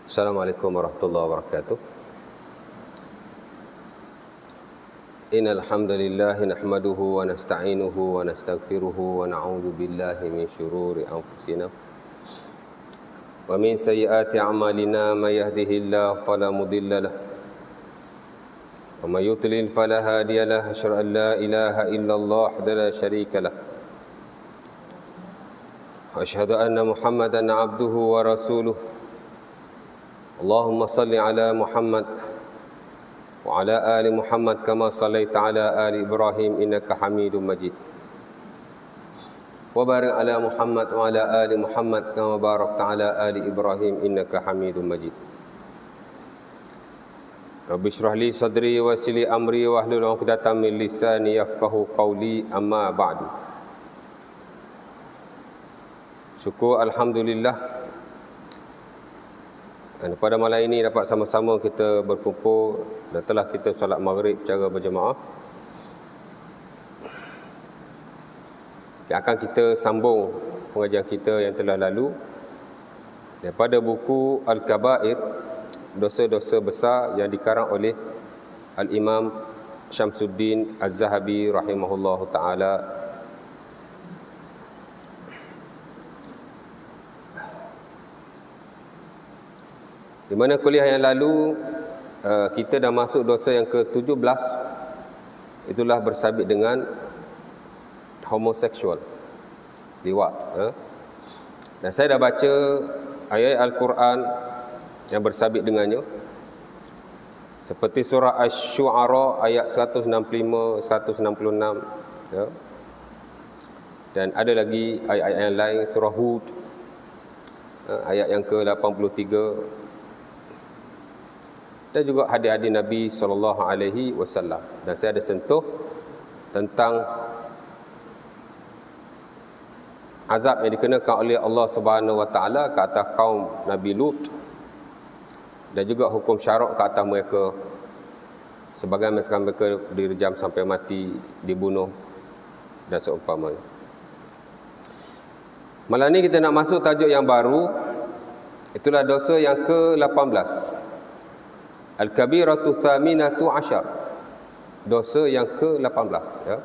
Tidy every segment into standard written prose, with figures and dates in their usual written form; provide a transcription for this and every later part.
Assalamualaikum warahmatullahi wabarakatuh. Innal hamdalillah nahmaduhu wa nasta'inuhu wa nastaghfiruhu wa na'udzu billahi min shururi anfusina wa min sayyiati a'malina may yahdihillahu fala mudilla lahu wa may yudlil fala hadiya lahu. Asyhadu an la ilaha illallah wahdahu la syarika lahu wa asyhadu anna Muhammadan 'abduhu wa rasuluh. Allahumma salli ala Muhammad wa ala ali Muhammad kama sallaita ala ali Ibrahim innaka Hamidum Majid. Wa barik ala Muhammad wa ala ali Muhammad kama barakta ala ali Ibrahim innaka Hamidum Majid. Rabbi shrah li sadri wa yassir li amri wa hlul 'uqdatam min lisani yafqahu qawli, amma ba'du. Syukur alhamdulillah, dan pada malam ini dapat sama-sama kita berkumpul dan telah kita solat maghrib secara berjemaah. Yang akan kita sambung pengajian kita yang telah lalu daripada buku Al-Kabair, dosa-dosa besar yang dikarang oleh Al-Imam Syamsuddin Az-Zahabi rahimahullahu ta'ala. Di mana kuliah yang lalu kita dah masuk dosa yang ke-17, itulah bersabit dengan homoseksual, liwat. Dan saya dah baca ayat Al-Quran yang bersabit dengannya, seperti surah Asy-Syu'ara ayat 165, 166, ya. Dan ada lagi ayat-ayat yang lain, surah Hud ayat yang ke-83, dan juga hadis-hadis Nabi SAW. Dan saya ada sentuh tentang azab yang dikenakan oleh Allah Subhanahu Wa Taala ke atas kaum Nabi Lut, dan juga hukum syarak ke atas mereka, sebagai mereka direjam sampai mati, dibunuh dan seumpamanya. Malam ni kita nak masuk tajuk yang baru, itulah dosa yang ke-18. Al-Kabiratu Thaminatu Ashar, dosa yang ke-18, ya,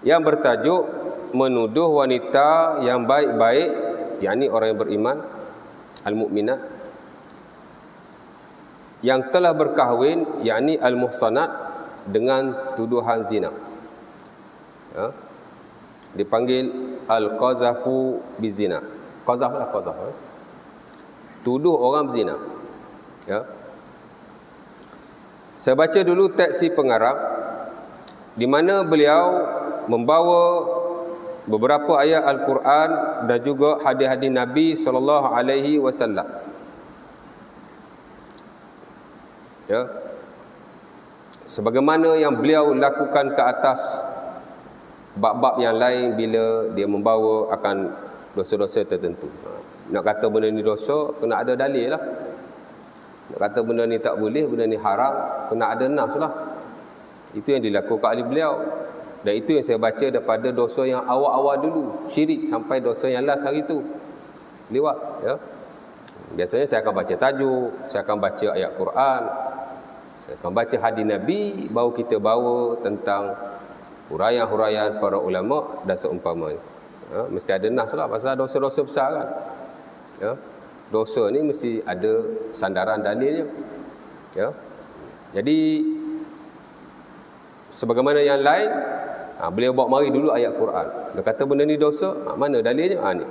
yang bertajuk menuduh wanita yang baik-baik, yakni orang yang beriman, al-mukminat, yang telah berkahwin, yakni al-muhsanat, dengan tuduhan zina, ya. Dipanggil al-qazafu bizina. Qazaf lah, qazaf, ya. Tuduh orang berzina, ya. Saya baca dulu teks si pengarang, di mana beliau membawa beberapa ayat Al-Quran dan juga hadis-hadis Nabi SAW, ya, sebagaimana yang beliau lakukan ke atas bab-bab yang lain bila dia membawa akan dosa-dosa tertentu. Nak kata benda ni dosa, kena ada dalil lah. Nak kata benda ni tak boleh, benda ni haram, kena ada nas lah. Itu yang dilakukan oleh beliau. Dan itu yang saya baca daripada dosa yang awal-awal dulu, syirik, sampai dosa yang last hari tu, liwat, ya. Biasanya saya akan baca tajuk, saya akan baca ayat Quran, saya akan baca hadis Nabi, baru kita bawa tentang huraian-huraian para ulama dan seumpamanya, ya. Mesti ada nas lah, pasal dosa-dosa besar kan, ya. Dosa ni mesti ada sandaran dalilnya, ya. Jadi sebagaimana yang lain, beliau bawa mari dulu ayat Quran. Dia kata benda ni dosa, mana dalilnya? Ni.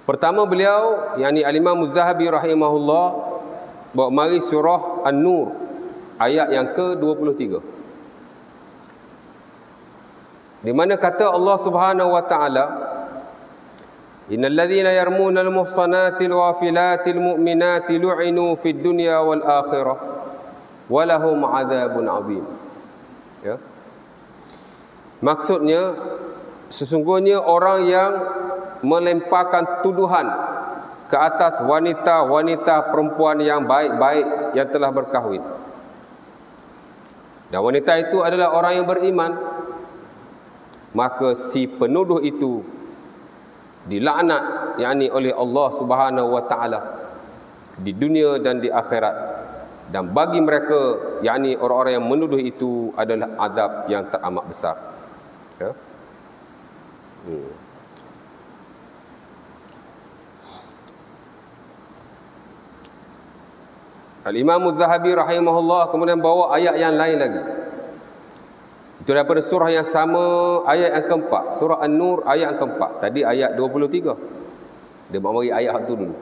Pertama beliau, yakni Al-Imam Az-Zahabi rahimahullah, bawa mari surah An-Nur ayat yang ke-23. Di mana kata Allah Subhanahu Wa Taala, innal ladzina yarmuna al-muhsanati al-ghafilati al-mu'minati lu'inu fid dunya wal akhirah wa lahum 'adzabun 'adzim, ya. Maksudnya, sesungguhnya orang yang melemparkan tuduhan ke atas wanita-wanita perempuan yang baik-baik yang telah berkahwin, dan wanita itu adalah orang yang beriman, maka si penuduh itu dilaknat dilaknat yakni oleh Allah Subhanahu wa taala di dunia dan di akhirat, dan bagi mereka yakni orang-orang yang menuduh itu adalah azab yang teramat besar. Ya. Al-Imam Az-Zahabi rahimahullah kemudian bawa ayat yang lain lagi. Itu daripada surah yang sama, ayat yang keempat, surah An-Nur ayat yang keempat. Tadi ayat 23. Dia bawa ayat hak tu dulu.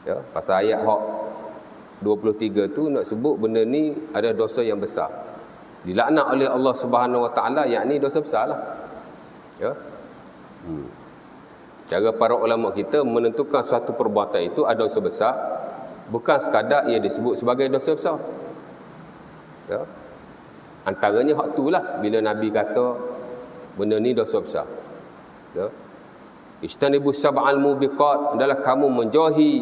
Ya, pasal ayat hak 23 tu nak sebut benda ni ada dosa yang besar. Dilaknat oleh Allah Subhanahu wa taala, yakni dosa besarlah. Ya. Cara para ulama kita menentukan suatu perbuatan itu ada dosa besar, bukan sekadar ia disebut sebagai dosa besar. Ya. Antaranya hak tu lah bila Nabi kata benda ni dosa besar. Ya. Istanibus sab'al mubiqat, adalah kamu menjauhi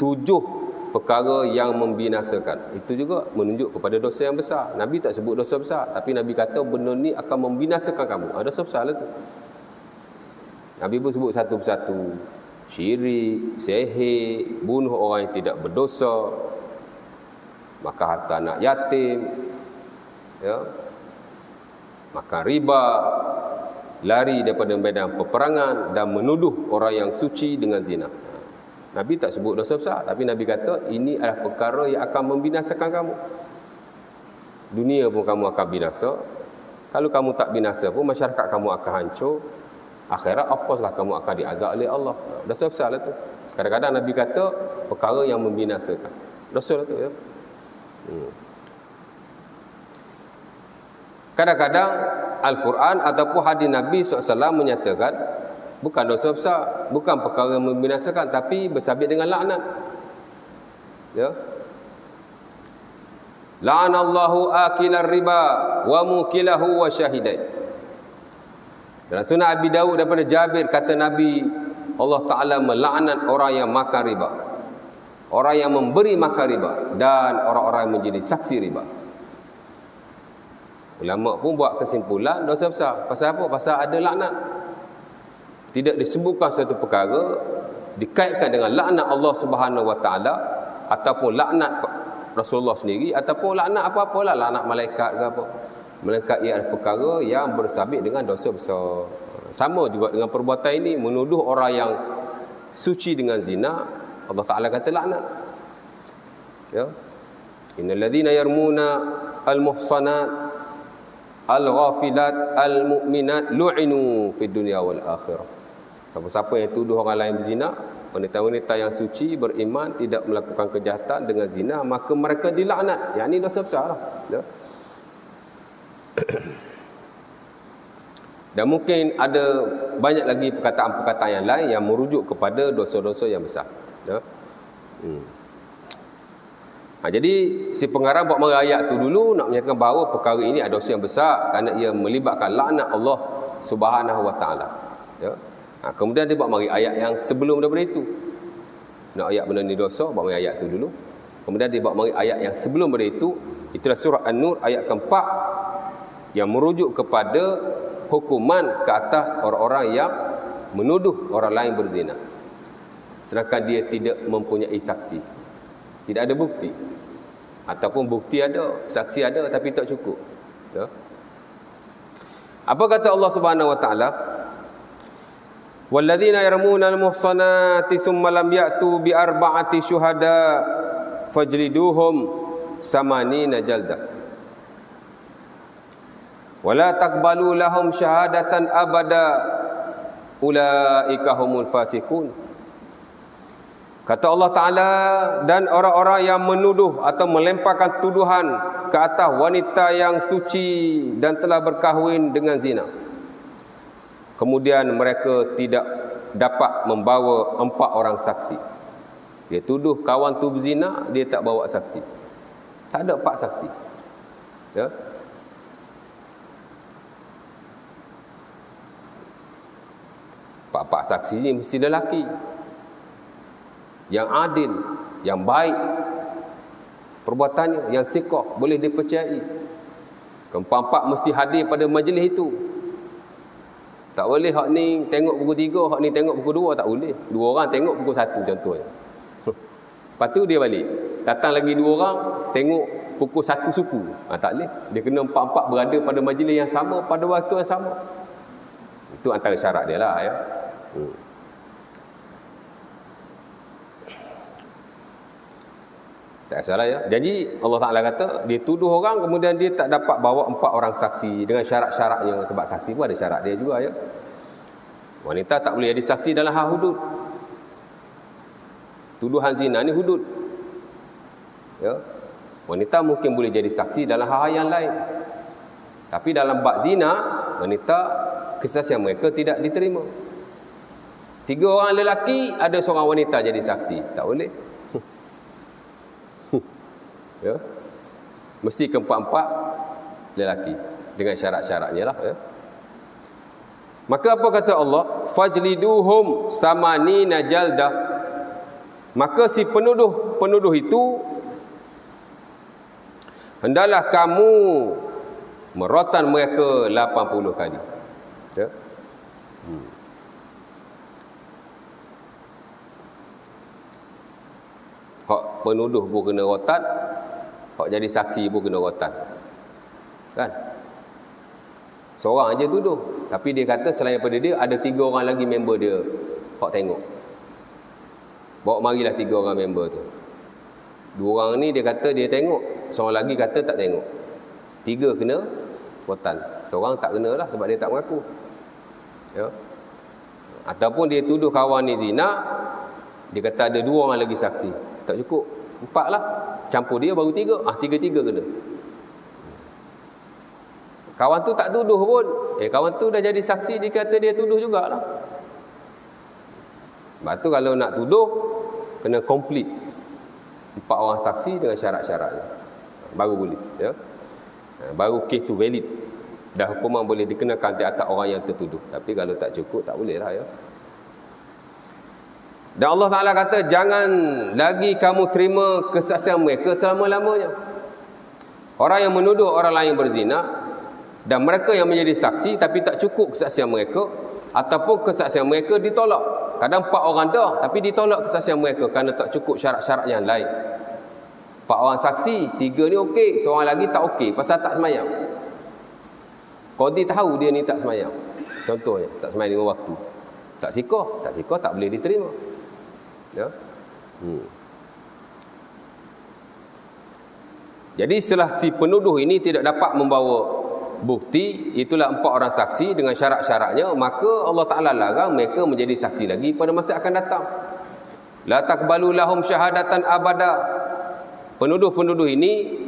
7 perkara yang membinasakan. Itu juga menunjuk kepada dosa yang besar. Nabi tak sebut dosa besar, tapi Nabi kata benda ni akan membinasakan kamu. Ada dosa besar lah tu. Nabi pun sebut satu persatu. Syirik, sihir, bunuh orang yang tidak berdosa, makan harta anak yatim, ya, makan riba, lari daripada medan peperangan, dan menuduh orang yang suci dengan zina. Nabi tak sebut dosa besar, tapi Nabi kata ini adalah perkara yang akan membinasakan kamu. Dunia pun kamu akan binasa. Kalau kamu tak binasa pun masyarakat kamu akan hancur. Akhirat of course lah kamu akan diazab oleh Allah. Dosa besar lah tu. Kadang-kadang Nabi kata perkara yang membinasakan. Dosa lah tu, ya. Kadang-kadang Al-Quran ataupun hadis Nabi SAW menyatakan bukan dosa besar, bukan perkara yang membinasakan, tapi bersabit dengan laknat. Ya. La'anallahu akilar riba wa mukilahu wa syahidai. Dalam Sunnah Abi Dawud daripada Jabir kata Nabi, Allah Ta'ala melaknat orang yang makan riba, orang yang memberi makan riba, dan orang-orang yang menjadi saksi riba. Ulama pun buat kesimpulan dosa besar. Pasal apa? Pasal ada laknat. Tidak disebutkan satu perkara dikaitkan dengan laknat Allah Subhanahu wa taala ataupun laknat Rasulullah sendiri ataupun laknat apa-apalah, laknat malaikat ke apa. Melainkan ia adalah perkara yang bersabit dengan dosa besar. Sama juga dengan perbuatan ini, menuduh orang yang suci dengan zina, Allah Taala kata laknat. Ya. Innal ladzina yarmuna al-muhsanat al-ghafilat al-mu'minat lu'inu fid dunya wal akhirah. Siapa-siapa yang tuduh orang lain berzina, wanita-wanita yang suci beriman tidak melakukan kejahatan dengan zina, maka mereka dilaknat. Yang ini dosa besarlah. Ya. Dan mungkin ada banyak lagi perkataan-perkataan yang lain yang merujuk kepada dosa-dosa yang besar. Ya. Jadi si pengarang buat ayat tu dulu nak menyatakan bahawa perkara ini ada dosa yang besar kerana ia melibatkan laknat Allah Subhanahu wa taala. Ya. Kemudian dia buat ayat yang sebelum daripada itu. Nak ayat benda ni dosa, buat ayat tu dulu. Kemudian dia buat ayat yang sebelum daripada itu, itulah surah An-Nur ayat keempat yang merujuk kepada hukuman ke atas orang-orang yang menuduh orang lain berzina sedangkan dia tidak mempunyai saksi, tidak ada bukti, ataupun bukti ada, saksi ada tapi tak cukup. Ya. Apa kata Allah Subhanahu wa taala? Walladzina yarmuna al-muhsanati thumma lam ya'tu bi arba'ati syuhada fajliduhum samanina jaldah wala taqbalu lahum syahadatan abada ulaika humul fasikun. Kata Allah Ta'ala, dan orang-orang yang menuduh atau melemparkan tuduhan ke atas wanita yang suci dan telah berkahwin dengan zina, kemudian mereka tidak dapat membawa 4 orang saksi. Dia tuduh kawan tu berzina, dia tak bawa saksi, tak ada 4 saksi. Ya. Pak saksi ni mesti lelaki yang adil, yang baik perbuatannya, yang siqah, boleh dipercayai. Keempat-empat mesti hadir pada majlis itu. Tak boleh hak ni tengok pukul 3, hak ni tengok pukul 2, tak boleh. 2 orang tengok pukul 1 contohnya. Lepas tu dia balik. Datang lagi 2 orang tengok pukul 1 suku. Tak boleh. Dia kena 4-4 berada pada majlis yang sama pada waktu yang sama. Itu antara syarat dia lah ya. Tak salah ya. Jadi Allah Ta'ala kata dia tuduh orang, kemudian dia tak dapat bawa 4 orang saksi dengan syarat-syaratnya. Sebab saksi pun ada syarat dia juga ya. Wanita tak boleh jadi saksi dalam hal hudud. Tuduhan zina ni hudud ya. Wanita mungkin boleh jadi saksi dalam hal yang lain, tapi dalam bab zina, wanita kesaksian mereka tidak diterima. 3 orang lelaki, ada seorang wanita jadi saksi, tak boleh. Ya. Mesti ke-4 lelaki dengan syarat-syaratnya lah ya. Maka apa kata Allah? Fajliduhum samanina jaldah. Maka si penuduh itu hendaklah kamu merotan mereka 80 kali. Ya. Hak penuduh pun kena rotan, hak jadi saksi pun kena rotan. Kan? Seorang aja tuduh, tapi dia kata selain daripada dia ada 3 orang lagi member dia hak tengok. Bawa marilah 3 orang member tu. 2 orang ni dia kata dia tengok, seorang lagi kata tak tengok. 3 kena rotan. Seorang tak kena lah sebab dia tak mengaku. Ya. Ataupun dia tuduh kawan ni zina, dia kata ada 2 orang lagi saksi. Tak cukup. 4 lah. Campur dia baru 3. 3-3 kena. Kawan tu tak tuduh pun. Kawan tu dah jadi saksi, dia kata dia tuduh jugalah. Sebab tu kalau nak tuduh, kena complete 4 orang saksi dengan syarat-syaratnya. Baru boleh. Ya. Baru kes tu valid. Dah hukuman boleh dikenakan di atas orang yang tertuduh. Tapi kalau tak cukup, tak boleh lah ya. Dan Allah Ta'ala kata, jangan lagi kamu terima kesaksian mereka selama-lamanya. Orang yang menuduh orang lain berzina, dan mereka yang menjadi saksi, tapi tak cukup kesaksian mereka, ataupun kesaksian mereka ditolak. Kadang 4 orang dah, tapi ditolak kesaksian mereka kerana tak cukup syarat-syarat yang lain. 4 orang saksi, 3 ni okey, seorang lagi tak okey, pasal tak semayang. Qadi tahu dia ni tak semayang. Contohnya, tak semayang 5 waktu. Tak sikoh tak boleh diterima. Ya. Jadi setelah si penuduh ini tidak dapat membawa bukti, itulah 4 orang saksi dengan syarat-syaratnya, maka Allah Ta'ala larang mereka menjadi saksi lagi pada masa akan datang. La taqbalu lahum syahadatan abada. Penuduh-penuduh ini,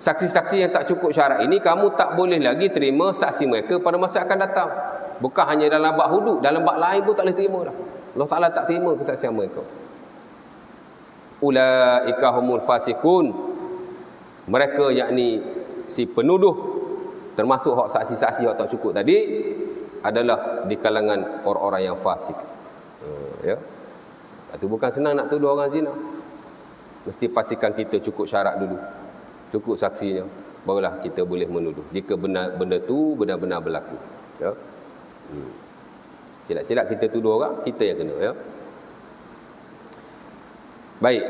saksi-saksi yang tak cukup syarat ini, kamu tak boleh lagi terima saksi mereka pada masa akan datang. Bukan hanya dalam bab hudud, dalam bab lain pun tak boleh terima dah. Allah Ta'ala tak terima kesaksian mereka. Ulaika humul fasikun. Mereka yakni si penuduh, termasuk hak saksi-saksi yang tak cukup tadi, adalah di kalangan orang-orang yang fasik. Ya. Itu bukan senang nak tuduh orang zina. Mesti pastikan kita cukup syarat dulu, cukup saksinya, barulah kita boleh menuduh jika benda tu benar-benar berlaku. Ya. Silap-silap kita tuduh orang, kita yang kena. Ya. Baik.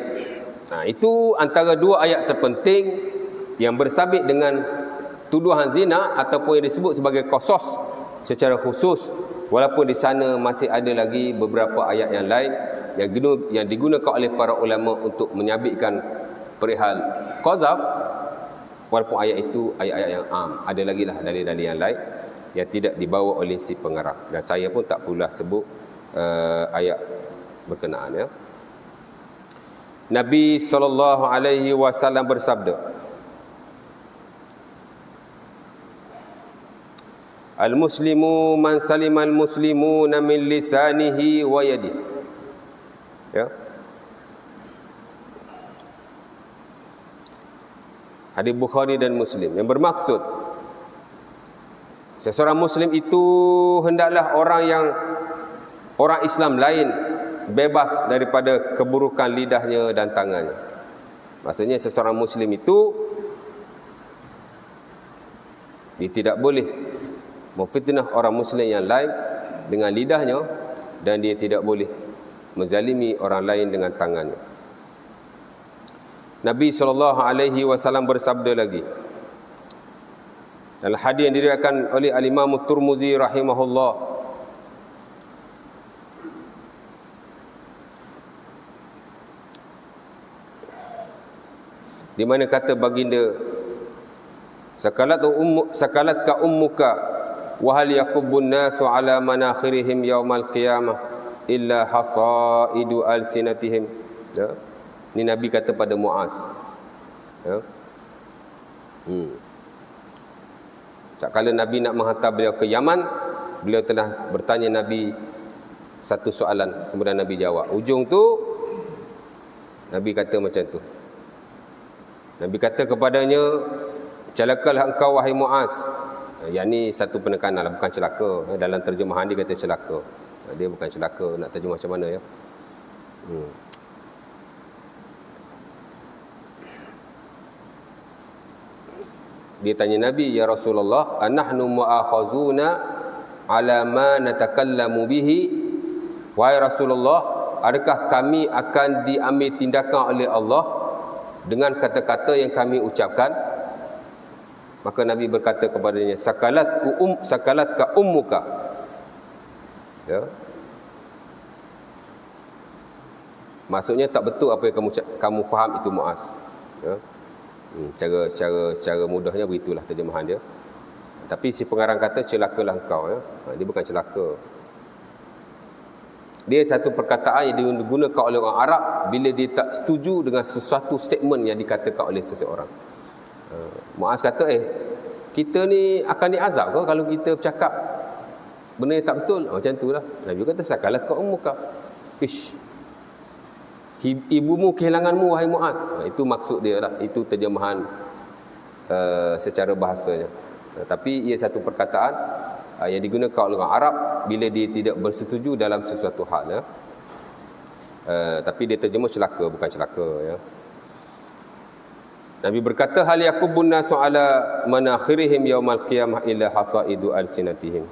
Itu antara 2 ayat terpenting yang bersabit dengan tuduhan zina ataupun yang disebut sebagai qasas secara khusus, walaupun di sana masih ada lagi beberapa ayat yang lain yang digunakan oleh para ulama untuk menyabitkan perihal qazaf, walaupun ayat itu ayat-ayat yang am. Ada lagi lah dalil-dalil yang lain yang tidak dibawa oleh si pengarang, dan saya pun tak perlulah sebut ayat berkenaan. Ya. Nabi SAW bersabda, Al-muslimu man salimal muslimuna min lisanihi wa yadihi. Ya. Hadis Bukhari dan Muslim yang bermaksud seseorang muslim itu hendaklah orang Islam lain bebas daripada keburukan lidahnya dan tangannya. Maksudnya seseorang muslim itu dia tidak boleh memfitnah orang muslim yang lain dengan lidahnya, dan dia tidak boleh menzalimi orang lain dengan tangannya. Nabi SAW bersabda lagi dalam hadis yang diriwayatkan oleh Al-Imam At-Tirmizi rahimahullah, di mana kata baginda, sakalat ka ummuka wa hal yakubbun nasu ala manakhirihim yaumal qiyamah illa hasaidu alsinatihim. Ya. Ini Nabi kata pada Muaz. Ya. Tak kala Nabi nak menghantar beliau ke Yaman, beliau telah bertanya Nabi satu soalan, kemudian Nabi jawab. Ujung tu Nabi kata macam tu. Nabi kata kepadanya, celakalah engkau wahai Muaz. Yang ni satu penekanan, bukan celaka. Dalam terjemahan dia kata celaka. Dia bukan celaka, nak terjemah macam mana ya. Dia tanya Nabi, ya Rasulullah, anahnu mu'akhazuna ala ma natakallamu bihi? Wahai Rasulullah, adakah kami akan diambil tindakan oleh Allah dengan kata-kata yang kami ucapkan? Maka Nabi berkata kepadanya, sakalatka ummuka. Ya. Maksudnya tak betul apa yang kamu faham itu Muaz. Ya. Secara mudahnya begitulah terjemahan dia. Tapi si pengarang kata celakalah engkau ya. Dia bukan celaka. Dia satu perkataan yang digunakan oleh orang Arab bila dia tak setuju dengan sesuatu statement yang dikatakan oleh seseorang. Muaz kata, kita ni akan diazab ke kalau kita bercakap benda yang tak betul? Macam itulah. Nabi kata, sakalat ka ummuka. Ibumu kehilanganmu wahai Muaz. Itu maksud dia lah. Itu terjemahan secara bahasanya. Tapi ia satu perkataan yang digunakan oleh orang Arab bila dia tidak bersetuju dalam sesuatu hal ya. Tapi dia terjemah celaka, bukan celaka ya. Nabi berkata, hal yakubun nasu ala manakhirihim yaumal qiyamah illa hasaidu alsinatihim.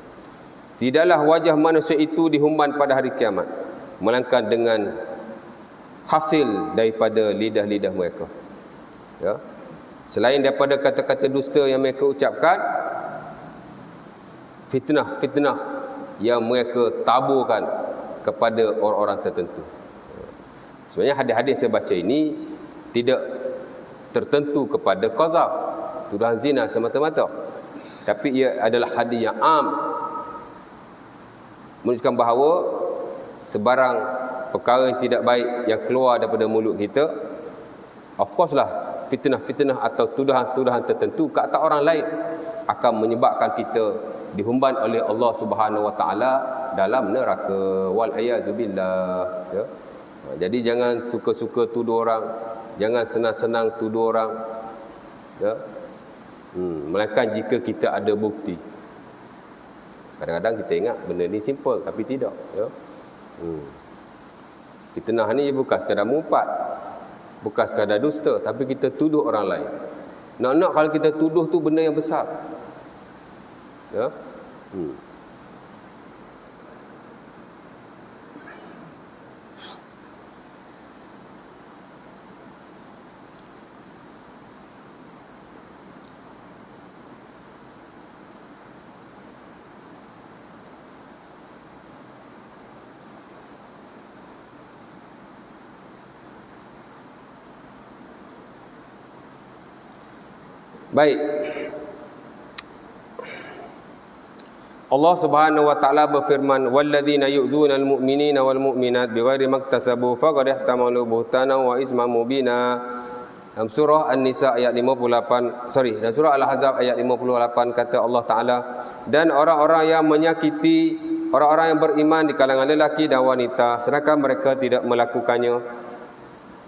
Tidaklah wajah manusia itu dihumban pada hari kiamat melainkan dengan hasil daripada lidah-lidah mereka. Ya. Selain daripada kata-kata dusta yang mereka ucapkan, fitnah-fitnah yang mereka taburkan kepada orang-orang tertentu. Sebenarnya hadis-hadis saya baca ini tidak tertentu kepada qazaf, tuduhan zina semata-mata. Tapi ia adalah hadis yang am, menunjukkan bahawa sebarang perkara yang tidak baik yang keluar daripada mulut kita, of course lah, fitnah-fitnah atau tuduhan-tuduhan tertentu ke atas orang lain akan menyebabkan kita dihumban oleh Allah Subhanahu Wa Taala dalam neraka, wal ayazubillah ya. Jadi jangan suka-suka tuduh orang, jangan senang-senang tuduh orang ya. Melainkan jika kita ada bukti. Kadang-kadang kita ingat benda ni simple, tapi tidak ya. Fitnah ni bukan sekadar mumpat, bukan sekadar dusta, tapi kita tuduh orang lain. Nak-nak kalau kita tuduh tu benda yang besar. Ya. Baik. Allah Subhanahu wa taala berfirman, walladzina yu'dzuna al-mu'minina wal mu'minat bighairi maktasabu faqad ihtamalu buhtanan wa isman mubina. Dalam surah An-Nisa ayat 58, dalam surah Al-Ahzab ayat 58 kata Allah Taala, dan orang-orang yang menyakiti orang-orang yang beriman di kalangan lelaki dan wanita sedangkan mereka tidak melakukannya.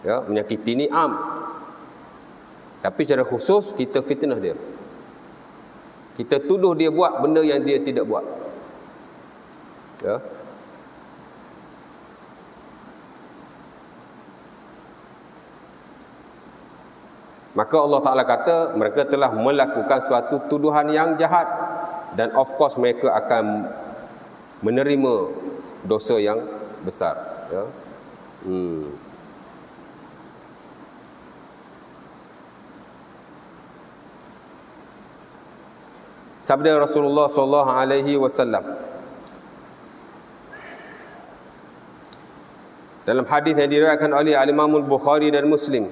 Ya, menyakiti ni am. Tapi secara khusus kita fitnah dia. Kita tuduh dia buat benda yang dia tidak buat. Ya. Maka Allah Ta'ala kata mereka telah melakukan suatu tuduhan yang jahat. dan of course mereka akan menerima dosa yang besar, ya. Sabda Rasulullah sallallahu alaihi wasallam dalam hadis yang diriwayatkan oleh Al-Imam Al-Bukhari dan Muslim,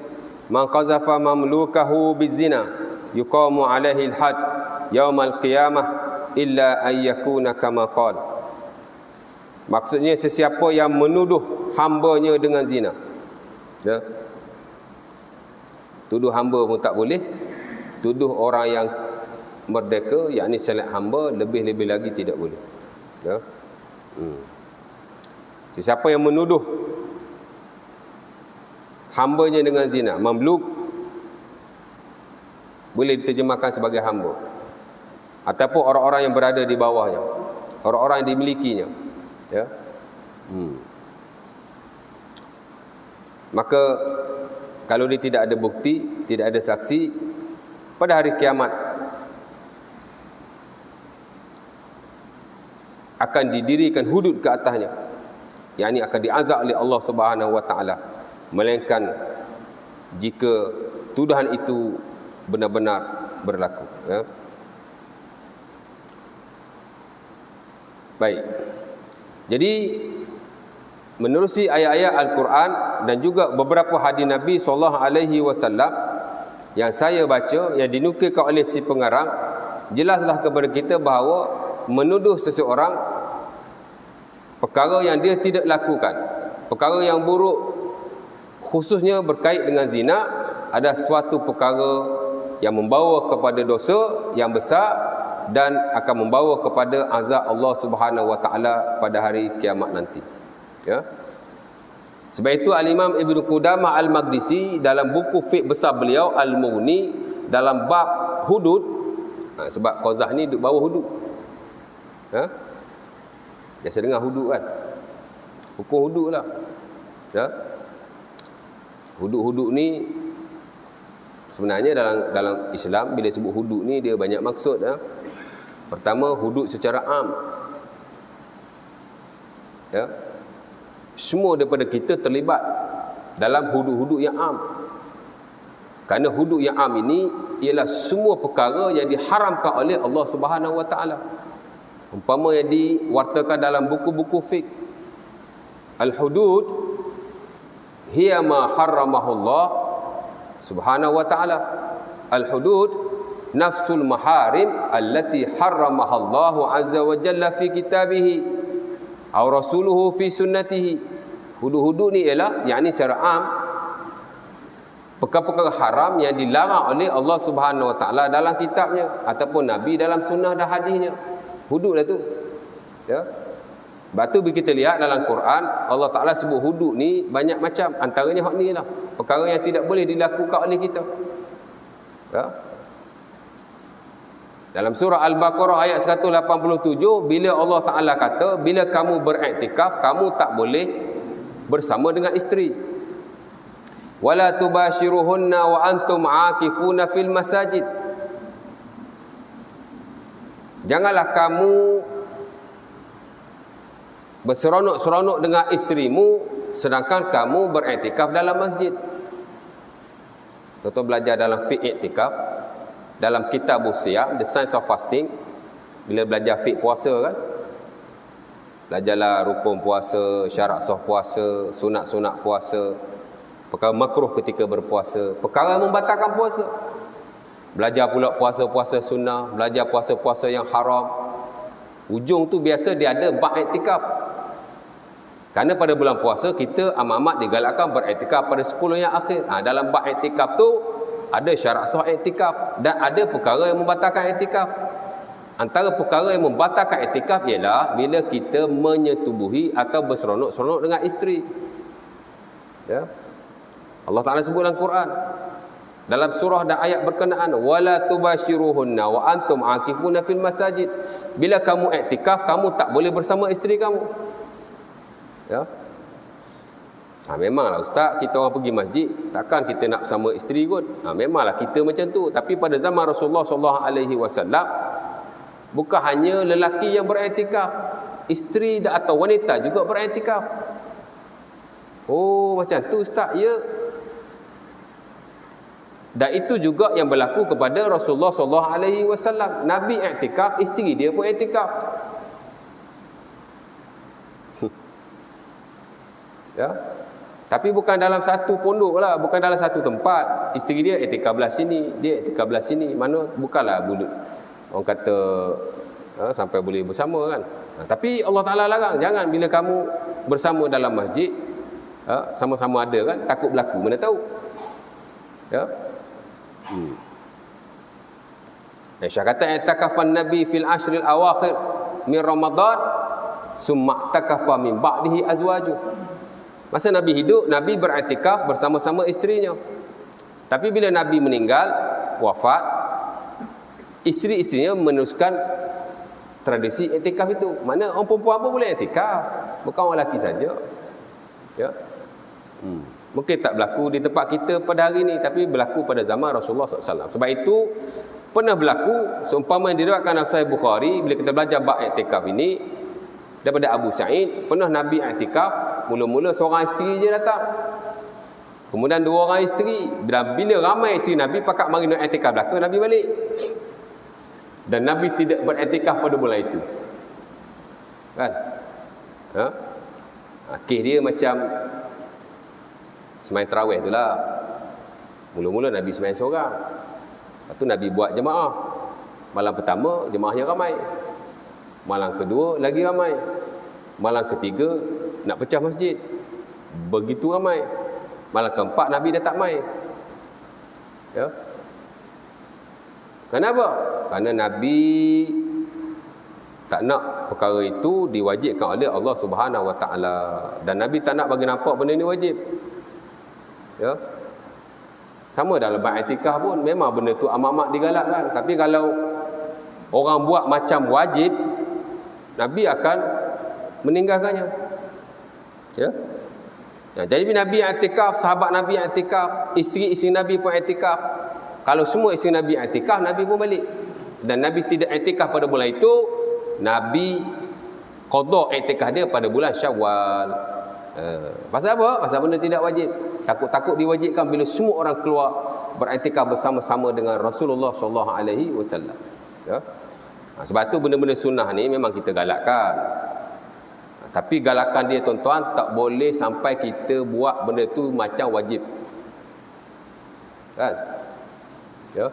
man qazafa mamlukahu bizina yuqamu alaihi al-had yaumal qiyamah illa an yakuna kama qala. Maksudnya sesiapa yang menuduh hambanya dengan zina, ya. Tuduh hamba pun tak boleh, tuduh orang yang merdeka, yakni selain hamba, lebih-lebih lagi tidak boleh, ya. Sesiapa yang menuduh hambanya dengan zina, mamluk boleh diterjemahkan sebagai hamba, ataupun orang-orang yang berada di bawahnya, orang-orang yang dimilikinya, ya. Maka kalau dia tidak ada bukti, tidak ada saksi, pada hari kiamat akan didirikan hudud ke atasnya, yakni akan diazab oleh Allah Subhanahu wa taala, melainkan jika tuduhan itu benar-benar berlaku, ya. Baik. Jadi menerusi ayat-ayat Al-Quran dan juga beberapa hadis Nabi sallallahu alaihi wasallam yang saya baca, yang dinukilkan oleh si pengarang, jelaslah kepada kita bahawa menuduh seseorang perkara yang dia tidak lakukan, perkara yang buruk, khususnya berkait dengan zina, ada suatu perkara yang membawa kepada dosa yang besar dan akan membawa kepada azab Allah Subhanahu wa taala pada hari kiamat nanti, ya. Sebab itu Al-Imam Ibn Qudamah Al-Maqdisi dalam buku fiqh besar beliau Al-Mughni dalam bab hudud, sebab qazah ni duduk bawah hudud, ha? Biasa dengar hudud kan, hukum hudud lah, ya. Hudud-hudud ni sebenarnya dalam Islam bila sebut hudud ni dia banyak maksud, ya. Pertama, hudud secara am, ya. Semua daripada kita terlibat dalam hudud-hudud yang am. Kerana hudud yang am ini ialah semua perkara yang diharamkan oleh Allah Subhanahu wa taala. Umpama yang diwartakan dalam buku-buku fiqh, al-hudud hiya ma harramahullah Subhanahu wa taala. Al-hudud nafsul maharim allati harramahallahu azza wa jalla fi kitabih aw rasuluhu fi sunnatihi. Hudud-hudud ni ialah, yakni secara am, perkara-perkara haram yang dilarang oleh Allah Subhanahu wa taala dalam kitabnya ataupun Nabi dalam sunnah dan hadisnya. Hudud lah tu, ya. Sebab tu bila kita lihat dalam Quran, Allah Taala sebut hudud ni banyak macam, antaranya hak ni lah, perkara yang tidak boleh dilakukan oleh kita, ya. Dalam surah Al-Baqarah ayat 187, bila Allah Taala kata, bila kamu beriktikaf, kamu tak boleh bersama dengan isteri. Wala tubashiruhunna wa antum aakifuna fil masajid. Janganlah kamu berseronok-seronok dengan isterimu sedangkan kamu beriktikaf dalam masjid. Tuan-tuan belajar dalam fiqh iktikaf, dalam kitab Siyam, The Science of Fasting, bila belajar fiqh puasa kan, belajarlah rukun puasa, syarat sah puasa, sunat-sunat puasa, perkara makruh ketika berpuasa, perkara yang membatalkan puasa. Belajar pula puasa-puasa sunnah, belajar puasa-puasa yang haram. Ujung tu biasa dia ada bab iktikaf. Kerana pada bulan puasa kita amat-amat digalakkan beriktikaf pada 10 yang akhir. Dalam bab iktikaf tu ada syarat sah iktikaf dan ada perkara yang membatalkan iktikaf. Antara perkara yang membatalkan iktikaf ialah bila kita menyetubuhi atau berseronok-seronok dengan isteri. Ya. Allah Taala sebut dalam Quran, dalam surah dan ayat berkenaan, wala tubashiruhunna wa antum aakifuna fil masajid. Bila kamu iktikaf, kamu tak boleh bersama isteri kamu. Ya. Memanglah ustaz, kita orang pergi masjid, takkan kita nak bersama isteri kot. Memanglah kita macam tu. Tapi pada zaman Rasulullah sallallahu alaihi wasallam, Bukan hanya lelaki yang beriktikaf, isteri atau wanita juga beriktikaf. Oh, macam tu ustaz, ya. Dan itu juga yang berlaku kepada Rasulullah SAW. Nabi iktikaf, isteri dia pun iktikaf. Ya. Tapi bukan dalam satu pondok lah, bukan dalam satu tempat. Isteri dia iktikaf belah sini, dia iktikaf belah sini. Mana bukanlah orang kata sampai boleh bersama kan. Tapi Allah Ta'ala larang, jangan bila kamu bersama dalam masjid, sama-sama ada kan, takut berlaku, mana tahu. Ya. Aisyah kata i'takafan Nabi fil ashril awakhir min Ramadan summa i'takafa min ba'dihi azwaju. Masa Nabi hidup, Nabi beriktikaf bersama-sama isterinya. Tapi bila Nabi meninggal, wafat, isteri-isterinya meneruskan tradisi iktikaf itu. Mana orang perempuan pun boleh iktikaf, bukan orang lelaki saja. Ya. Mungkin tak berlaku di tempat kita pada hari ini, tapi berlaku pada zaman Rasulullah SAW. Sebab itu pernah berlaku, seumpama yang diriwayatkan dalam Sahih Bukhari, bila kita belajar bab iktikaf ini daripada Abu Sa'id, pernah Nabi iktikaf, mula-mula seorang isteri je datang, kemudian 2 orang isteri. Bila ramai isteri Nabi pakat mari nak iktikaf belaka, Nabi balik. Dan Nabi tidak beriktikaf pada bulan itu, kan? Kes dia macam sembahyang tarawih itulah. Mula-mula Nabi sembahyang seorang, lepas tu Nabi buat jemaah. Malam pertama jemaahnya ramai, malam kedua lagi ramai, malam ketiga nak pecah masjid, begitu ramai. Malam keempat Nabi dah tak mai. Ya. Kenapa? Kerana Nabi tak nak perkara itu diwajibkan oleh Allah Subhanahu Wa Taala, dan Nabi tak nak bagi nampak benda ni wajib. Ya. Sama dalam bab iktikaf pun memang benda tu amat-amat digalakkan, tapi kalau orang buat macam wajib, Nabi akan meninggalkannya. Ya. Ya, jadi Nabi iktikaf, sahabat Nabi iktikaf, isteri-isteri Nabi pun iktikaf. Kalau semua isteri Nabi iktikaf, Nabi pun balik. Dan Nabi tidak iktikaf pada bulan itu, Nabi qada iktikaf dia pada bulan Syawal. Pasal apa? Pasal benda tidak wajib. Takut-takut diwajibkan bila semua orang keluar beriktikaf bersama-sama dengan Rasulullah SAW. Ya. Sebab tu benda-benda sunnah ni memang kita galakkan. Tapi galakan dia tuan-tuan, tak boleh sampai kita buat benda tu macam wajib. Kan? Ya.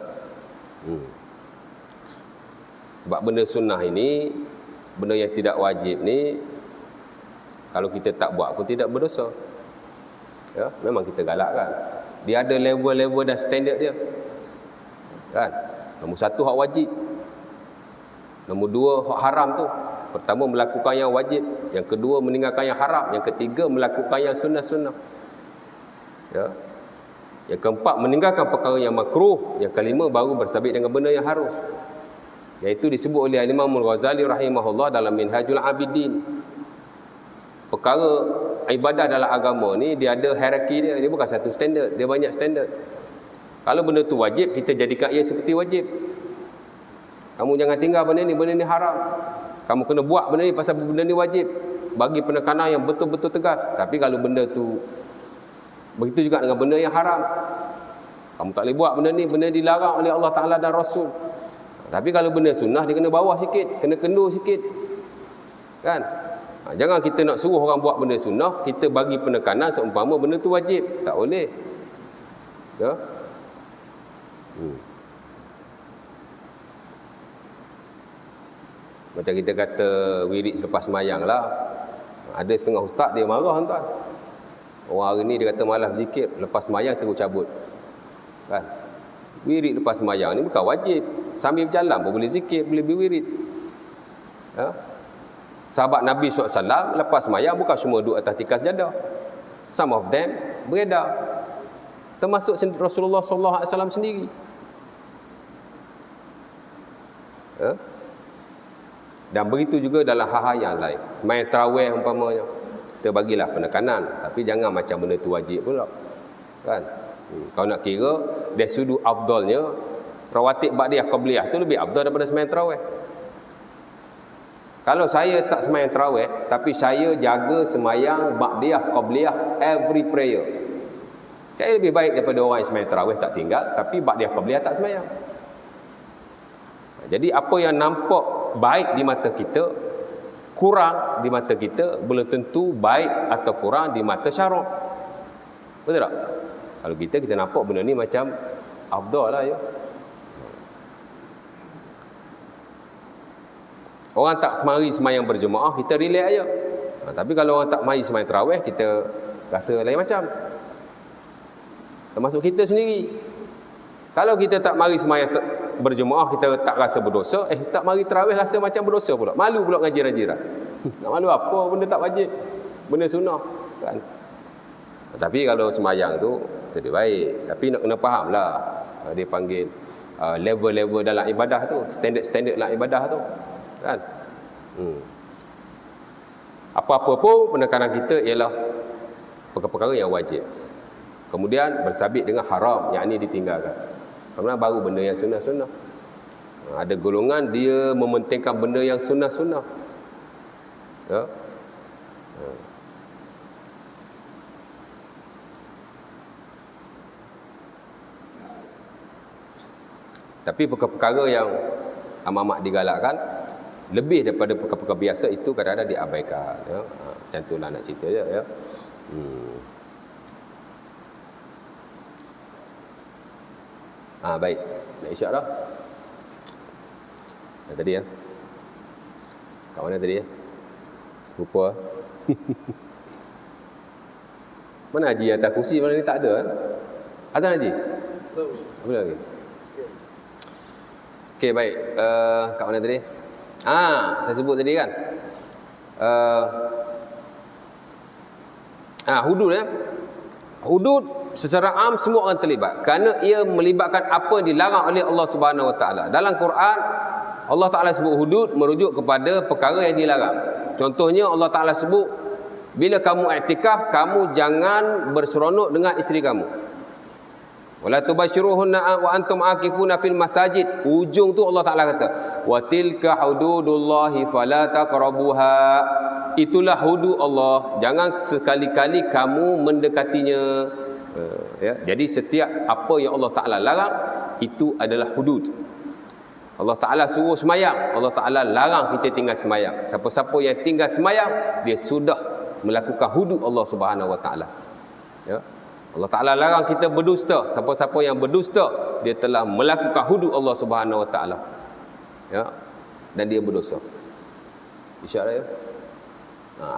Sebab benda sunnah ini, benda yang tidak wajib ni, kalau kita tak buat pun tidak berdosa. Ya, memang kita galakkan. Dia ada level-level dan standard dia. Kan? Nombor 1 hak wajib. Nombor 2 hak haram tu. Pertama melakukan yang wajib, yang kedua meninggalkan yang haram, yang ketiga melakukan yang sunnah-sunnah. Ya. Yang keempat meninggalkan perkara yang makruh, yang kelima baru bersabit dengan benda yang harus. Iaitu disebut oleh Imam Al-Ghazali rahimahullah dalam Minhajul Abidin. Perkara ibadah dalam agama ni dia ada hierarki dia, dia bukan satu standard, dia banyak standard. Kalau benda tu wajib, kita jadikan ia seperti wajib. Kamu jangan tinggal benda ni haram. Kamu kena buat benda ni pasal benda ni wajib. Bagi penekanan yang betul-betul tegas. Tapi kalau benda tu, begitu juga dengan benda yang haram, kamu tak boleh buat benda ni dilarang oleh Allah Ta'ala dan Rasul. Tapi kalau benda sunnah, dia kena bawah sikit, kena kendur sikit. Kan? Jangan kita nak suruh orang buat benda sunnah, kita bagi penekanan seumpama benda tu wajib. Tak boleh. Ya? Macam kita kata wirid selepas semayang lah. Ada setengah ustaz dia marah tuan. Orang hari ni dia kata malas zikir, lepas semayang terus cabut. Kan? Wirid lepas semayang ni bukan wajib. Sambil berjalan pun boleh zikir, boleh berwirid. Ya? Sahabat Nabi SAW lepas semayang bukan semua duduk atas tikar sejadah. Some of them beredar. Termasuk Rasulullah SAW sendiri. Ya? Dan begitu juga dalam hal-hal yang lain. Sembahyang tarawih umpamanya, kita bagilah penekanan, tapi jangan macam benda tu wajib pula. Kan? Kalau nak kira dari sudut afdalnya, rawatib ba'diyah qabliyah tu lebih afdal daripada sembahyang tarawih. Kalau saya tak semayang tarawih, tapi saya jaga semayang ba'diyah, qabliyah, every prayer, saya lebih baik daripada orang yang semayang tarawih tak tinggal, tapi ba'diyah, qabliyah tak semayang. Jadi apa yang nampak baik di mata kita, kurang di mata kita, belum tentu baik atau kurang di mata syarak. Betul tak? Kalau kita nampak benda ni macam afdal lah ya. Orang tak semari semayang berjemaah, kita relax aja. Tapi kalau orang tak mari semayang tarawih, kita rasa lain macam. Termasuk kita sendiri. Kalau kita tak mari semayang berjemaah, kita tak rasa berdosa. Tak mari tarawih rasa macam berdosa pula. Malu pula dengan jiran-jiran. Nak malu apa? Benda tak wajib. Benda sunnah. Kan? Tapi kalau semayang tu lebih baik. Tapi nak kena faham lah. Dia panggil level-level dalam ibadah tu. Standard-standard dalam ibadah tu. Kan? Apa-apa pun penekanan kita ialah perkara-perkara yang wajib. Kemudian bersabit dengan haram, yang ini ditinggalkan. Kemudian baru benda yang sunnah-sunnah. Ada golongan dia mementingkan benda yang sunnah-sunnah. Ya. Tapi perkara-perkara yang amat-amat digalakkan, lebih daripada perkara-perkara biasa itu kadang-kadang diabaikan. Ya. Macam itulah nak cerita je. Ya. Baik. Nak isyak dah? Tadi ya. Kat mana tadi ya? Lupa. Mana Haji atas kursi? Mana ni tak ada? Azan Haji? Apa lagi? Okey, baik. Kat mana tadi? Saya sebut tadi kan. Hudud ya. Hudud secara am semua orang terlibat kerana ia melibatkan apa yang dilarang oleh Allah Subhanahu Wa Taala. Dalam Quran Allah Taala sebut hudud merujuk kepada perkara yang dilarang. Contohnya Allah Taala sebut bila kamu iktikaf, kamu jangan berseronok dengan isteri kamu. Wala tubashiruhunna wa antum akifuna fil masajid. Ujung tu Allah Taala kata, wa tilka hududullahi fala taqrabuha. Itulah hudud Allah, jangan sekali-kali kamu mendekatinya. Ya, jadi setiap apa yang Allah Taala larang itu adalah hudud. Allah Taala suruh semayang, Allah Taala larang kita tinggal semayang. Siapa-siapa yang tinggal semayang, dia sudah melakukan hudud Allah Subhanahu Wa Taala. Ya. Allah Taala larang kita berdusta. Siapa-siapa yang berdusta, dia telah melakukan hudud Allah Subhanahu Wa Taala. Ya. Dan dia berdosa. Isyarat ya.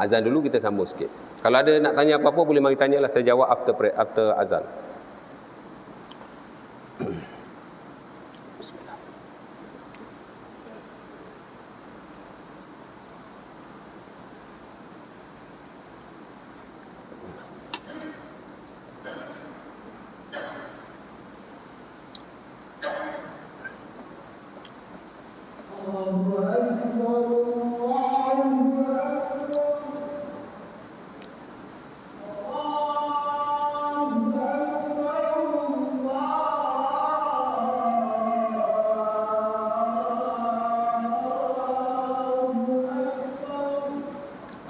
Azan dulu, kita sambung sikit. Kalau ada nak tanya apa-apa boleh mari tanyalah, saya jawab after azan. Bismillah.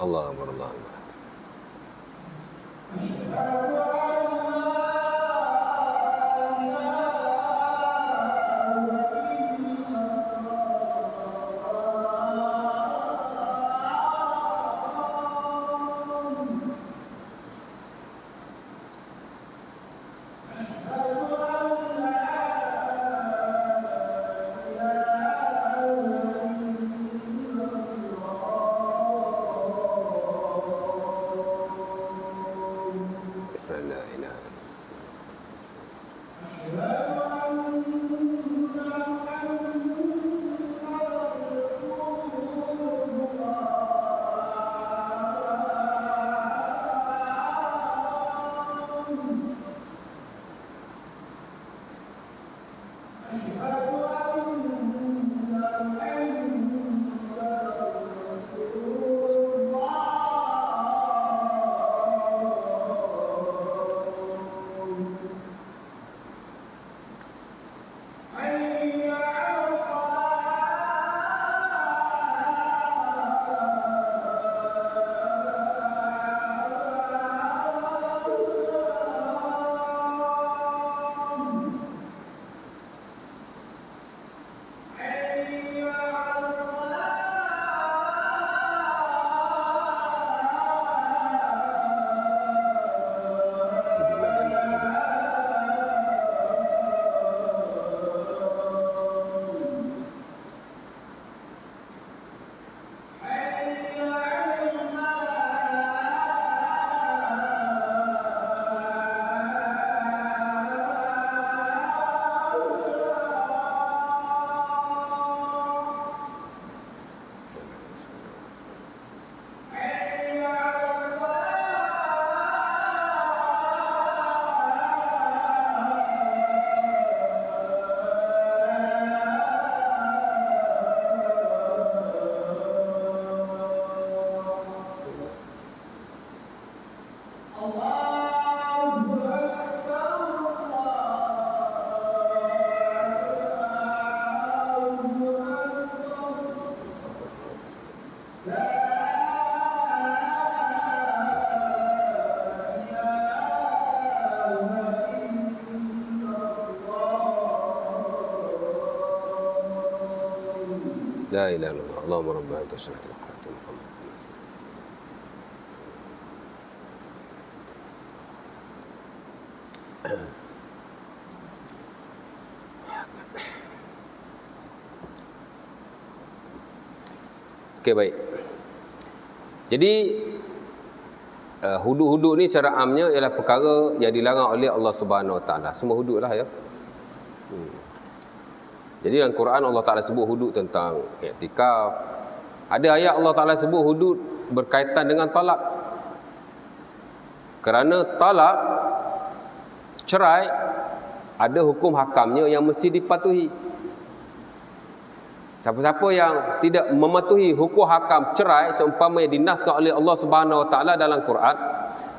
Allah Akbar. La ilaha illallah. Allahumma rabbana anta salatul qiyam Muhammad. Okey, baik. Jadi hudud-hudud ni secara amnya ialah perkara yang dilarang oleh Allah Subhanahu Wa Taala. Semua hudud lah ya. Jadi dalam Quran Allah Taala sebut hudud tentang i'tikaf. Ada ayat Allah Taala sebut hudud berkaitan dengan talak. Kerana talak, cerai, ada hukum hakamnya yang mesti dipatuhi. Siapa-siapa yang tidak mematuhi hukum hakam cerai seumpama yang dinaskan oleh Allah Subhanahu Wa Taala dalam Quran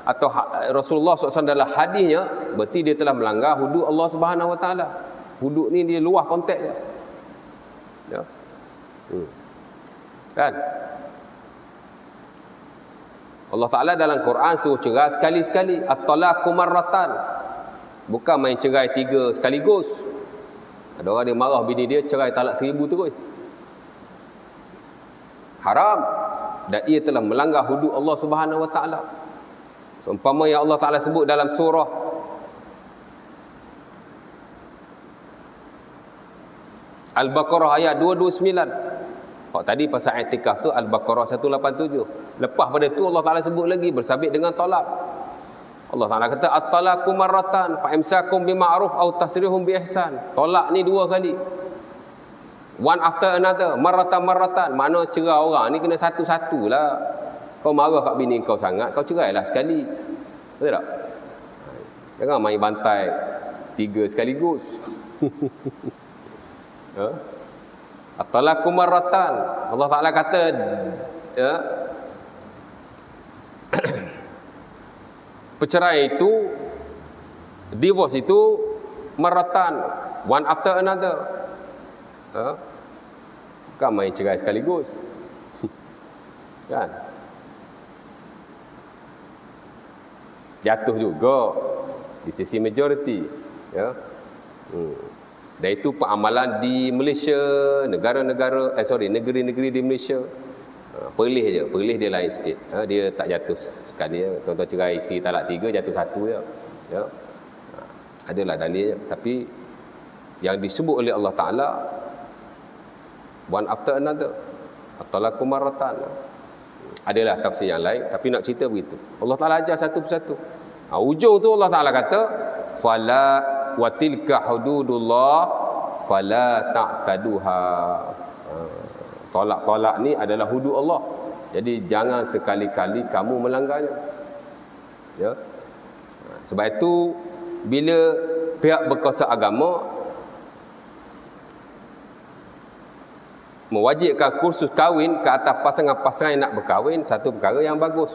atau Rasulullah SAW dalam hadisnya, berarti dia telah melanggar hudud Allah Subhanahu Wa Taala. Hudud ni dia luar konteks dia. Ya. Kan? Allah Taala dalam Quran suruh cerai sekali-sekali, at-talaqu marratan. Bukan main cerai 3 sekaligus. Ada orang dia marah bini dia cerai talak 1000 terus. Haram, dan ia telah melanggar hudud Allah Subhanahu Wa Taala. Seumpama yang Allah Taala sebut dalam surah Al-Baqarah ayat 229. Kalau tadi pasal i'tikaf tu Al-Baqarah 187. Lepas pada tu Allah Taala sebut lagi bersabit dengan talak. Allah Taala kata at-talaqu marratan fa imsakum bima'ruf aw tasrihum bi ihsan. Tolak ni 2 kali. One after another, marratan. Mana cerai orang ni kena satu-satulah. Kau marah kat bini kau sangat, kau cerailah sekali. Betul tak? Jangan main bantai 3 sekaligus. At-talaqu marratan. Allah Taala kata ya, perceraian itu, divorce itu marratan, one after another. Bukan main cerai sekaligus. Kan? Jatuh juga di sisi majority, ya. Dan itu peramalan di Malaysia, negeri-negeri di Malaysia. Perlis je, perlis dia lain sikit. Dia tak jatuh sekali ya. Contoh cerai isteri talak 3 jatuh 1 je. Ya. Adalah dalil, tapi yang disebut oleh Allah Taala one after another, at-talaqu marratan. Adalah tafsir yang lain, tapi nak cerita begitu. Allah Taala ajar satu persatu. Ujung tu Allah Taala kata fala wa tilka hududullah fala ta'taduha. Tolak-tolak ni adalah hudud Allah. Jadi jangan sekali-kali kamu melanggarnya. Ya. Sebab itu bila pihak berkuasa agama mewajibkan kursus kahwin ke atas pasangan-pasangan yang nak berkahwin, satu perkara yang bagus.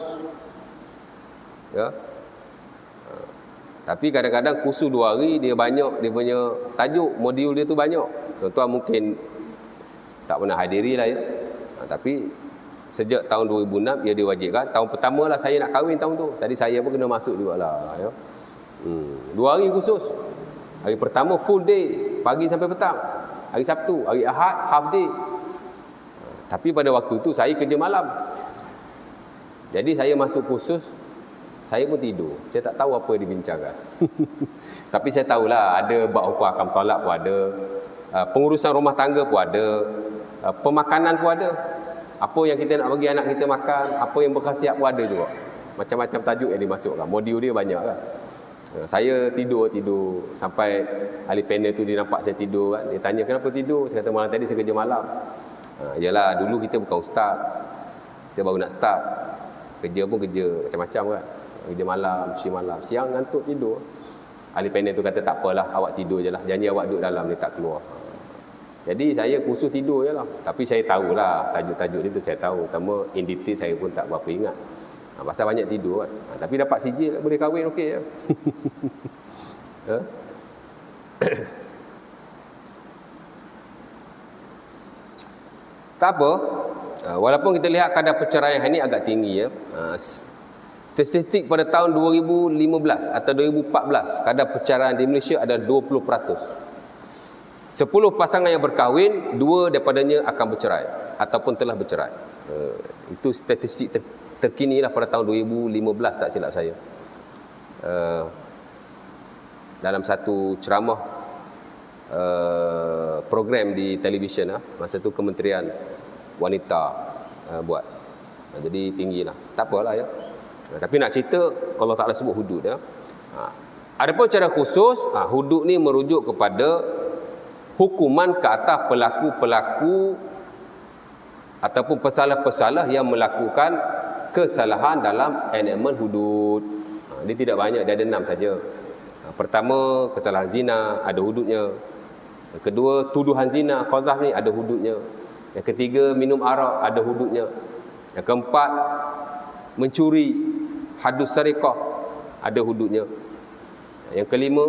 Ya. Tapi kadang-kadang kursus 2 hari dia banyak, dia punya tajuk, modul dia tu banyak. Tuan-tuan mungkin tak pernah hadiri lah ya. Tapi sejak tahun 2006 ia diwajibkan. Tahun pertama lah saya nak kahwin tahun tu. Tadi saya pun kena masuk jugalah ya. 2 hari khusus. Hari pertama full day, pagi sampai petang. Hari Sabtu, hari Ahad half day. Tapi pada waktu tu saya kerja malam. Jadi saya masuk kursus, saya pun tidur. Saya tak tahu apa yang dibincangkan. Tapi saya tahulah ada bab hukum akam talak pun ada, pengurusan rumah tangga pun ada, pemakanan pun ada. Apa yang kita nak bagi anak kita makan, apa yang berkhasiat pun ada juga. Macam-macam tajuk yang dimasukkan. Modul dia banyak kan. Saya tidur sampai ahli panel tu dia nampak saya tidur kan. Dia tanya kenapa tidur? Saya kata malam tadi saya kerja malam. Yalah dulu kita bukan ustaz. Kita baru nak start. Kerja pun kerja macam-macam kan. Kerja malam, siang ngantuk tidur. Ahli panel tu kata tak apalah, awak tidur je lah. Janji awak duduk dalam ni tak keluar. Jadi saya kursus tidur je lah. Tapi saya tahulah tajuk-tajuk ni tu saya tahu. Pertama in detail saya pun tak berapa ingat. Pasal banyak tidur kan. Tapi dapat sijil boleh kahwin okey je. Tak apa, walaupun kita lihat kadar perceraian ini agak tinggi ya. Statistik pada tahun 2015 atau 2014, kadar perceraian di Malaysia ada 20%. 10 pasangan yang berkahwin, 2 daripadanya akan bercerai ataupun telah bercerai. Itu statistik terkini lah pada tahun 2015 tak silap saya. Dalam satu ceramah program di televisyen masa tu Kementerian Wanita buat. Jadi tinggilah. Tak apalah ya. Tapi nak cerita Allah Taala sebut hudud ya. Adapun cara khusus, hudud ni merujuk kepada hukuman ke atas pelaku-pelaku ataupun pesalah-pesalah yang melakukan kesalahan dalam enakmen hudud. Dia tidak banyak, dia ada 6 saja. Pertama, kesalahan zina, ada hududnya. Yang kedua, tuduhan zina, qazaf ni ada hududnya. Yang ketiga, minum arak, ada hududnya. Yang keempat, mencuri, hadus sariqah, ada hududnya. Yang kelima,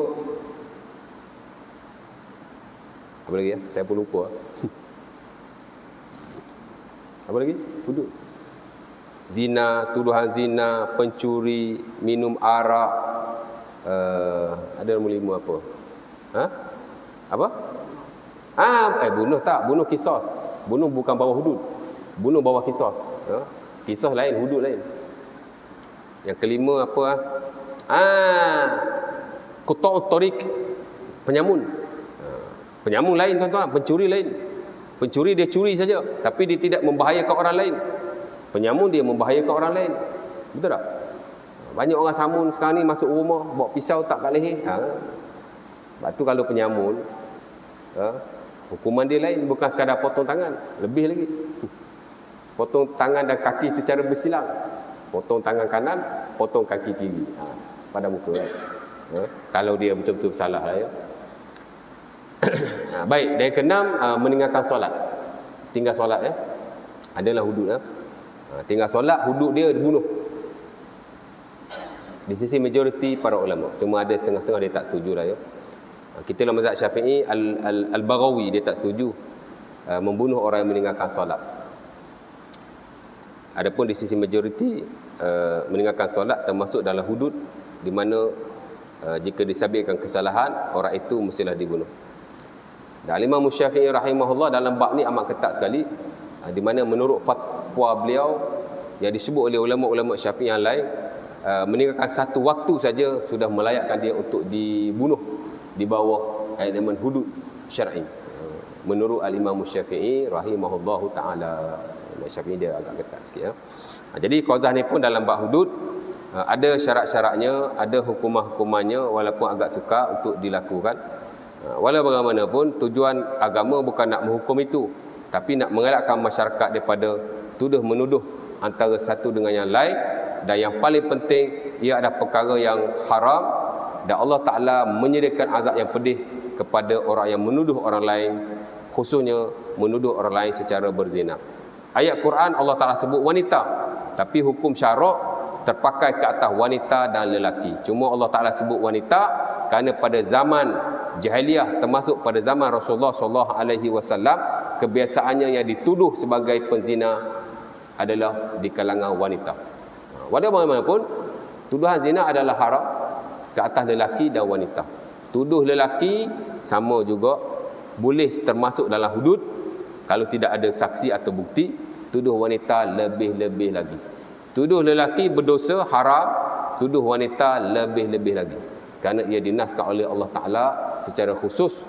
apa lagi ya? Saya pun lupa. Apa lagi? Hudud. Zina, tuduhan zina, pencuri, minum arak, ada nombor 5 apa? Apa? Bunuh tak, bunuh kisos. Bunuh bukan bawah hudud. Bunuh bawah kisos. Kisos lain, hudud lain. Yang kelima apa? Quta'ut tariq, penyamun. Penyamun lain tuan-tuan, pencuri lain. Pencuri dia curi saja, tapi dia tidak membahayakan orang lain. Penyamun dia membahayakan orang lain. Betul tak? Banyak orang samun sekarang ni masuk rumah, bawa pisau tak kat leher. Sebab tu kalau penyamun, hukuman dia lain, bukan sekadar potong tangan, lebih lagi. Potong tangan dan kaki secara bersilang. Potong tangan kanan, potong kaki kiri. Pada muka kan. Kalau dia betul-betul salah lah ya. Baik, dan yang keenam, meninggalkan solat. Tinggal solat ya. Adalah hudud ya. Tinggal solat, hudud dia dibunuh. Di sisi majoriti para ulama. Cuma ada setengah-setengah dia tak setuju lah ya. Kita dalam mazhab Syafi'i, Al-Baghawi dia tak setuju membunuh orang yang meninggalkan solat. Adapun di sisi majoriti, meninggalkan solat termasuk dalam hudud di mana jika disabitkan kesalahan, orang itu mestilah dibunuh. Dan Imam Syafi'i rahimahullah dalam bab ni amat ketat sekali, di mana menurut fatwa beliau yang disebut oleh ulama-ulama Syafi'i yang lain, meninggalkan satu waktu saja sudah melayakkan dia untuk dibunuh di bawah enakmen hudud syar'i. Menurut Al-Imam Syafi'i rahimahullahu taala. Syafi'i dia agak ketat sikit ya. Jadi qazah ni pun dalam bab hudud ada syarat-syaratnya, ada hukuman-hukumannya, walaupun agak sukar untuk dilakukan. Walau bagaimanapun tujuan agama bukan nak menghukum itu, tapi nak mengelakkan masyarakat daripada tuduh menuduh antara satu dengan yang lain. Dan yang paling penting, ia adalah perkara yang haram, dan Allah Ta'ala menyediakan azab yang pedih kepada orang yang menuduh orang lain, khususnya menuduh orang lain secara berzina. Ayat Quran Allah Ta'ala sebut wanita, tapi hukum syarak terpakai ke atas wanita dan lelaki. Cuma Allah Ta'ala sebut wanita kerana pada zaman jahiliah, termasuk pada zaman Rasulullah SAW, kebiasaannya yang dituduh sebagai penzina adalah di kalangan wanita. Walau bagaimanapun, tuduhan zina adalah haram ke atas lelaki dan wanita. Tuduh lelaki sama juga boleh termasuk dalam hudud kalau tidak ada saksi atau bukti. Tuduh wanita lebih-lebih lagi. Tuduh lelaki berdosa haram, tuduh wanita lebih-lebih lagi. Kerana ia dinaskan oleh Allah Ta'ala secara khusus,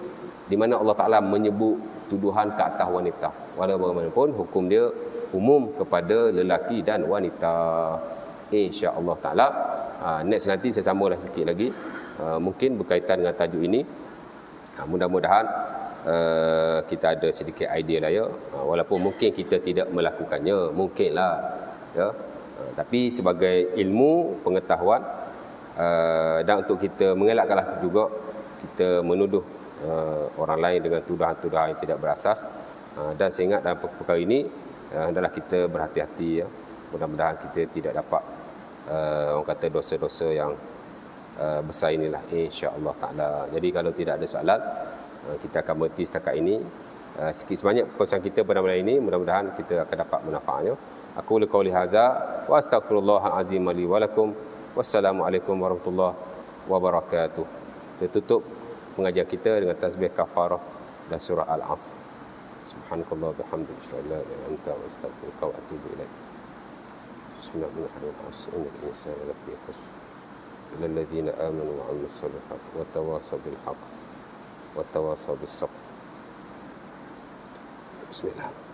di mana Allah Ta'ala menyebut tuduhan ke atas wanita. Walau bagaimanapun, hukum dia umum kepada lelaki dan wanita. InsyaAllah Ta'ala. Next nanti saya sambunglah sikit lagi, mungkin berkaitan dengan tajuk ini. Mudah-mudahan kita ada sedikit idea lah ya. Walaupun mungkin kita tidak melakukannya, mungkinlah ya. Tapi sebagai ilmu pengetahuan, dan untuk kita mengelakkanlah juga kita menuduh orang lain dengan tuduhan-tuduhan yang tidak berasas. Dan saya ingat dalam perkara ini adalah kita berhati-hati ya. Mudah-mudahan kita tidak dapat orang kata dosa-dosa yang besar inilah, insya-Allah taala. Jadi kalau tidak ada soalan, kita akan berhenti setakat ini. Sikit sebanyak perkongsian kita pada malam ini, mudah-mudahan kita akan dapat manfaatnya. Aku qauli hadza wa astaghfirullahal azim li wa lakum. Wassalamualaikum warahmatullahi wabarakatuh. Kita tutup pengajian kita dengan tasbih kafarah dan surah Al-Asr. Subhanakallah bihamdika asyhadu an la ilaha illa anta astaghfiruka wa atubu ilaik. Bismillahirrahmanirrahim. Innal insana lafi khusr illa alladhina amanu wa 'amilus solihati wa tawasaw bil haqq wa tawasaw bis sabr. Bismillah.